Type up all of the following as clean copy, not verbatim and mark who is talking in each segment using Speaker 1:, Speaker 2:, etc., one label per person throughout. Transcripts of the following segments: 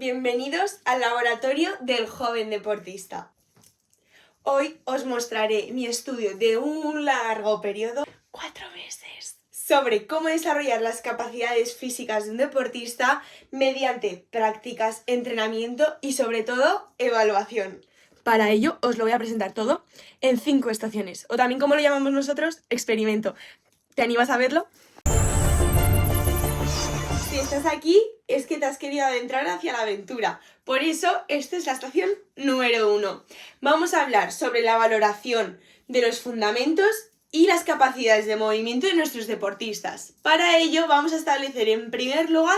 Speaker 1: Bienvenidos al laboratorio del joven deportista. Hoy os mostraré mi estudio de un largo periodo, 4 meses, sobre cómo desarrollar las capacidades físicas de un deportista mediante prácticas, entrenamiento y sobre todo evaluación. Para ello os lo voy a presentar todo en 5 estaciones, o también como lo llamamos nosotros, experimento. ¿Te animas a verlo? Si estás aquí es que te has querido adentrar hacia la aventura. Por eso, esta es la estación número 1. Vamos a hablar sobre la valoración de los fundamentos y las capacidades de movimiento de nuestros deportistas. Para ello, vamos a establecer en primer lugar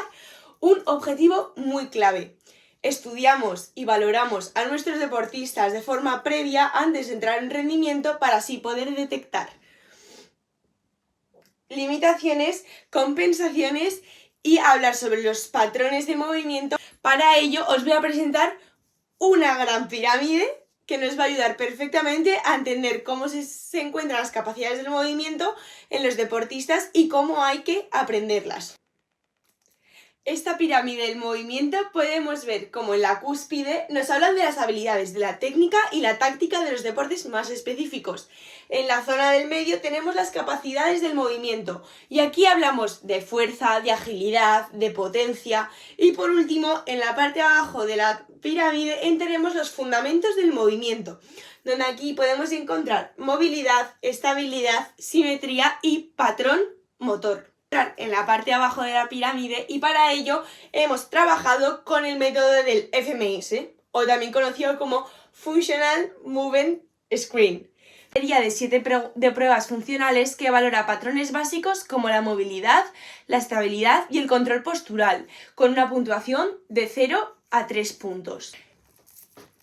Speaker 1: un objetivo muy clave. Estudiamos y valoramos a nuestros deportistas de forma previa antes de entrar en rendimiento para así poder detectar limitaciones, compensaciones y hablar sobre los patrones de movimiento. Para ello os voy a presentar una gran pirámide que nos va a ayudar perfectamente a entender cómo se encuentran las capacidades del movimiento en los deportistas y cómo hay que aprenderlas. Esta pirámide del movimiento podemos ver como en la cúspide nos hablan de las habilidades, de la técnica y la táctica de los deportes más específicos. En la zona del medio tenemos las capacidades del movimiento y aquí hablamos de fuerza, de agilidad, de potencia y por último en la parte de abajo de la pirámide tenemos los fundamentos del movimiento, donde aquí podemos encontrar movilidad, estabilidad, simetría y patrón motor. En la parte de abajo de la pirámide y para ello hemos trabajado con el método del FMS o también conocido como Functional Movement Screen. Sería de 7 de pruebas funcionales que valora patrones básicos como la movilidad, la estabilidad y el control postural, con una puntuación de 0 a 3 puntos.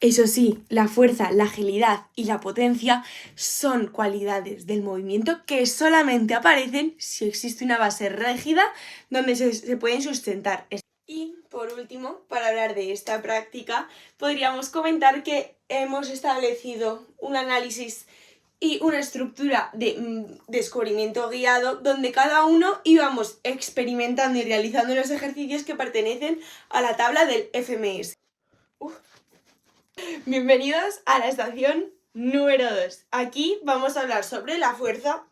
Speaker 1: Eso sí, la fuerza, la agilidad y la potencia son cualidades del movimiento que solamente aparecen si existe una base rígida donde se pueden sustentar. Y por último, para hablar de esta práctica, podríamos comentar que hemos establecido un análisis y una estructura de descubrimiento guiado donde cada uno íbamos experimentando y realizando los ejercicios que pertenecen a la tabla del FMS. Bienvenidos a la estación número 2. Aquí vamos a hablar sobre la fuerza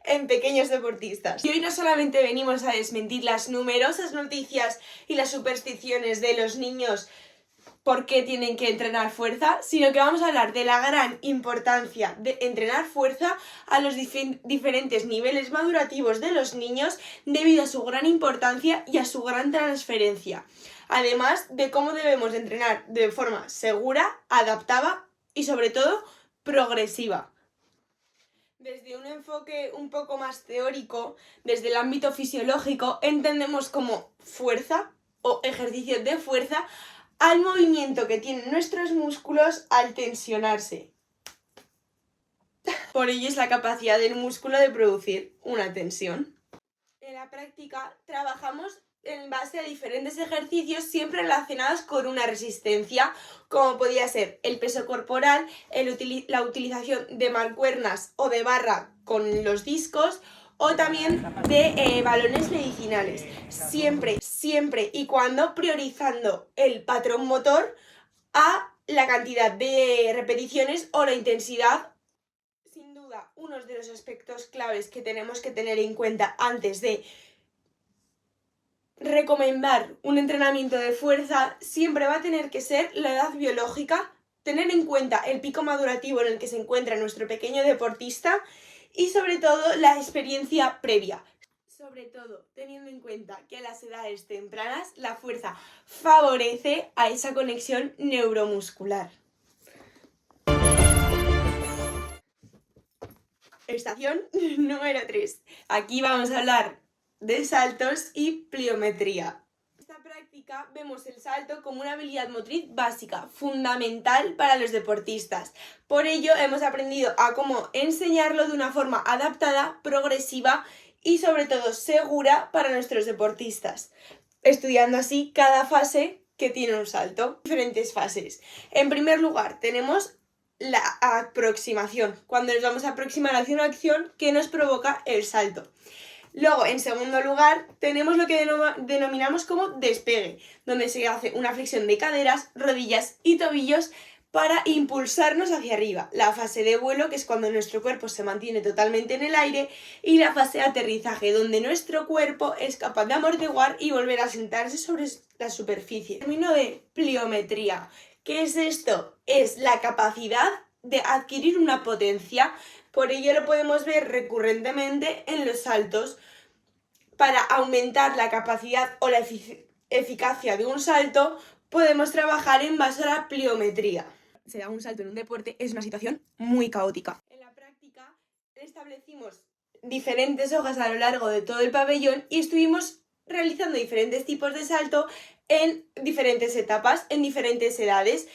Speaker 1: en pequeños deportistas. Y hoy no solamente venimos a desmentir las numerosas noticias y las supersticiones de los niños por qué tienen que entrenar fuerza, sino que vamos a hablar de la gran importancia de entrenar fuerza a los diferentes niveles madurativos de los niños debido a su gran importancia y a su gran transferencia. Además de cómo debemos entrenar de forma segura, adaptada y sobre todo progresiva. Desde un enfoque un poco más teórico, desde el ámbito fisiológico, entendemos como fuerza o ejercicio de fuerza al movimiento que tienen nuestros músculos al tensionarse. Por ello es la capacidad del músculo de producir una tensión. En la práctica trabajamos en base a diferentes ejercicios siempre relacionados con una resistencia, como podría ser el peso corporal, la utilización de mancuernas o de barra con los discos o también de balones medicinales. Siempre y cuando priorizando el patrón motor a la cantidad de repeticiones o la intensidad. Sin duda, uno de los aspectos claves que tenemos que tener en cuenta antes de recomendar un entrenamiento de fuerza siempre va a tener que ser la edad biológica, tener en cuenta el pico madurativo en el que se encuentra nuestro pequeño deportista y sobre todo la experiencia previa. Sobre todo teniendo en cuenta que a las edades tempranas la fuerza favorece a esa conexión neuromuscular. Estación número 3. Aquí vamos a hablar de saltos y pliometría. En esta práctica vemos el salto como una habilidad motriz básica, fundamental para los deportistas. Por ello hemos aprendido a cómo enseñarlo de una forma adaptada, progresiva y sobre todo segura para nuestros deportistas, estudiando así cada fase que tiene un salto. Diferentes fases. En primer lugar tenemos la aproximación, cuando nos vamos a aproximar hacia una acción que nos provoca el salto. Luego, en segundo lugar, tenemos lo que denominamos como despegue, donde se hace una flexión de caderas, rodillas y tobillos para impulsarnos hacia arriba. La fase de vuelo, que es cuando nuestro cuerpo se mantiene totalmente en el aire, y la fase de aterrizaje, donde nuestro cuerpo es capaz de amortiguar y volver a sentarse sobre la superficie. Término de pliometría. ¿Qué es esto? Es la capacidad de adquirir una potencia. Por ello lo podemos ver recurrentemente en los saltos. Para aumentar la capacidad o la eficacia de un salto, podemos trabajar en base a la pliometría. Se da un salto en un deporte, es una situación muy caótica. En la práctica establecimos diferentes hojas a lo largo de todo el pabellón y estuvimos realizando diferentes tipos de salto en diferentes etapas, en diferentes edades.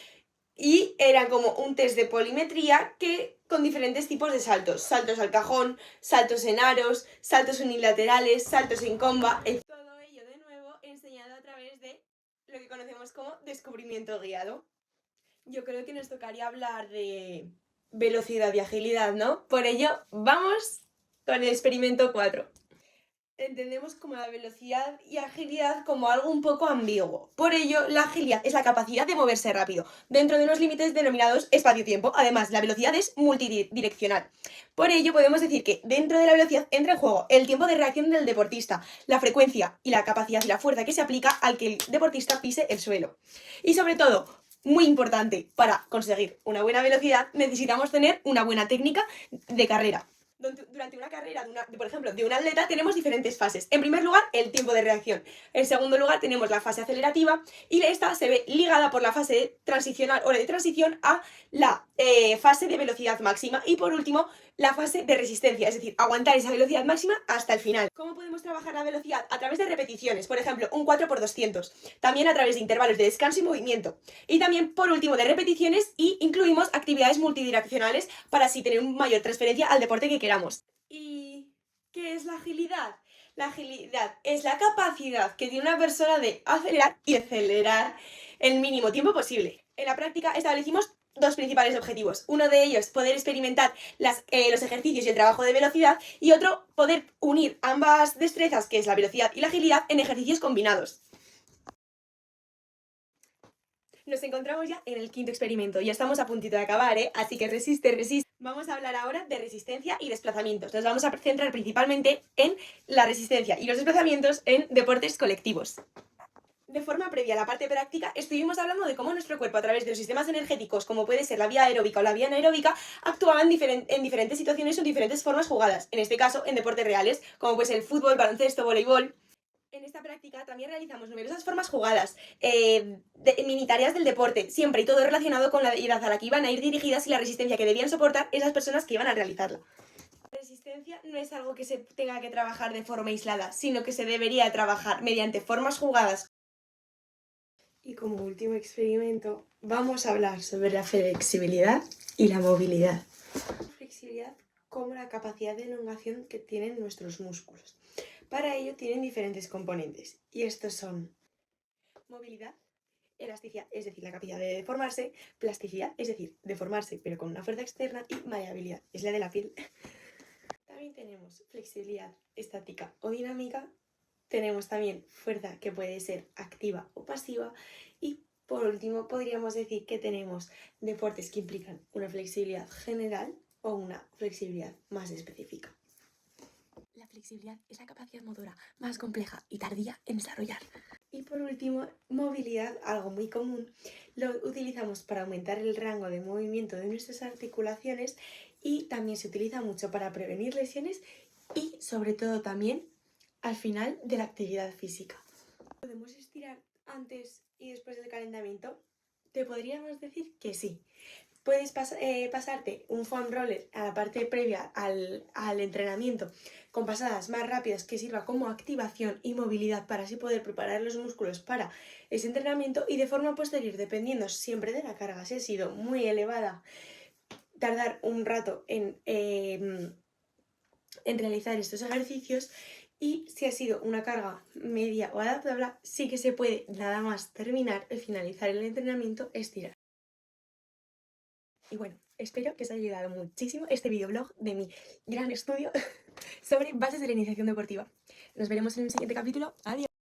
Speaker 1: Y era como un test de polimetría que con diferentes tipos de saltos. Saltos al cajón, saltos en aros, saltos unilaterales, saltos en comba. Todo ello de nuevo enseñado a través de lo que conocemos como descubrimiento guiado. Yo creo que nos tocaría hablar de velocidad y agilidad, ¿no? Por ello, vamos con el experimento 4. Entendemos como la velocidad y agilidad como algo un poco ambiguo. Por ello, la agilidad es la capacidad de moverse rápido, dentro de unos límites denominados espacio-tiempo. Además, la velocidad es multidireccional. Por ello, podemos decir que dentro de la velocidad entra en juego el tiempo de reacción del deportista, la frecuencia y la capacidad y la fuerza que se aplica al que el deportista pise el suelo. Y sobre todo, muy importante, para conseguir una buena velocidad necesitamos tener una buena técnica de carrera. Durante una carrera, por ejemplo, de un atleta, tenemos diferentes fases. En primer lugar, el tiempo de reacción. En segundo lugar, tenemos la fase acelerativa y esta se ve ligada por la fase transicional o de transición a la fase de velocidad máxima. Y por último, la fase de resistencia, es decir, aguantar esa velocidad máxima hasta el final. ¿Cómo podemos trabajar la velocidad? A través de repeticiones, por ejemplo, un 4×200. También a través de intervalos de descanso y movimiento. Y también, por último, de repeticiones y incluimos actividades multidireccionales para así tener una mayor transferencia al deporte que queramos. ¿Y qué es la agilidad? La agilidad es la capacidad que tiene una persona de acelerar y acelerar el mínimo tiempo posible. En la práctica establecimos dos principales objetivos. Uno de ellos, poder experimentar los ejercicios y el trabajo de velocidad, y otro, poder unir ambas destrezas, que es la velocidad y la agilidad, en ejercicios combinados. Nos encontramos ya en el quinto experimento, ya estamos a puntito de acabar, así que resiste. Vamos a hablar ahora de resistencia y desplazamientos. Nos vamos a centrar principalmente en la resistencia y los desplazamientos en deportes colectivos. De forma previa a la parte práctica, estuvimos hablando de cómo nuestro cuerpo, a través de los sistemas energéticos, como puede ser la vía aeróbica o la vía anaeróbica, actuaba en diferentes situaciones o en diferentes formas jugadas. En este caso, en deportes reales, como puede ser el fútbol, baloncesto, voleibol. En esta práctica también realizamos numerosas formas jugadas, mini tareas del deporte, siempre y todo relacionado con la edad a la que iban a ir dirigidas y la resistencia que debían soportar esas personas que iban a realizarla. La resistencia no es algo que se tenga que trabajar de forma aislada, sino que se debería trabajar mediante formas jugadas. Y como último experimento, vamos a hablar sobre la flexibilidad y la movilidad. Flexibilidad como la capacidad de elongación que tienen nuestros músculos. Para ello tienen diferentes componentes, y estos son movilidad, elasticidad, es decir, la capacidad de deformarse, plasticidad, es decir, deformarse pero con una fuerza externa, y maleabilidad, es la de la piel. También tenemos flexibilidad estática o dinámica, tenemos también fuerza que puede ser activa o pasiva, y por último podríamos decir que tenemos deportes que implican una flexibilidad general o una flexibilidad más específica. La flexibilidad es la capacidad motora más compleja y tardía en desarrollar. Y por último, movilidad, algo muy común, lo utilizamos para aumentar el rango de movimiento de nuestras articulaciones, y también se utiliza mucho para prevenir lesiones y sobre todo también al final de la actividad física. ¿Podemos estirar antes y después del calentamiento? Te podríamos decir que sí. Puedes pasarte un foam roller a la parte previa al entrenamiento con pasadas más rápidas que sirva como activación y movilidad para así poder preparar los músculos para ese entrenamiento, y de forma posterior, dependiendo siempre de la carga, si ha sido muy elevada, tardar un rato en realizar estos ejercicios, y si ha sido una carga media o adaptable, sí que se puede nada más terminar y finalizar el entrenamiento, estirar. Y bueno, espero que os haya ayudado muchísimo este videoblog de mi gran estudio sobre bases de la iniciación deportiva. Nos veremos en un siguiente capítulo. Adiós.